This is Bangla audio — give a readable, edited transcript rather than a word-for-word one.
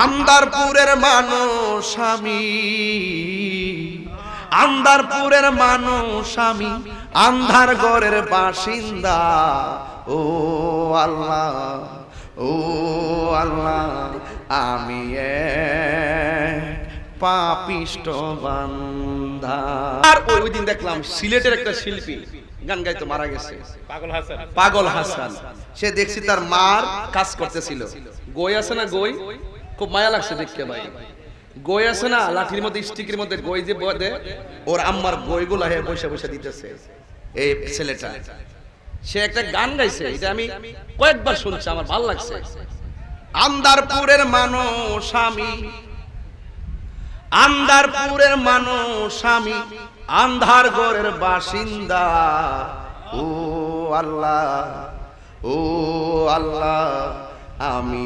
আন্দারপুরের মানুষ আমি, আন্দারপুরের মানুষ আমি, আন্ধার ঘরের বাসিন্দা। ও আল্লাহ, ও আল্লাহ, আমি পাপিষ্ট বান্দা। আর ওই দিন দেখলাম সিলেটের একটা শিল্পী গান গাইতে মারা গেছে, পাগল হাসান। সে দেখছি তার মার কাজ করতেছিল, গই আছে না, গই খুব মায়া লাগছে দেখতে ভাই। গই আছে না লাঠির মধ্যে, স্টিকের মধ্যে গই যে বদে, ওর আম্মার গইগুলা হে বসে বসে দিতেছে এই ছেলেটা। সে একটা গান গাইছে, এটা আমি কয়েকবার শুনছি, আমার ভালো লাগছে। আন্দারপুরের মানুষ আমি, আন্দারপুরের মানুষ আমি, আন্ধার ঘরের বাসিন্দা। ও আল্লাহ, ও আল্লাহ, আমি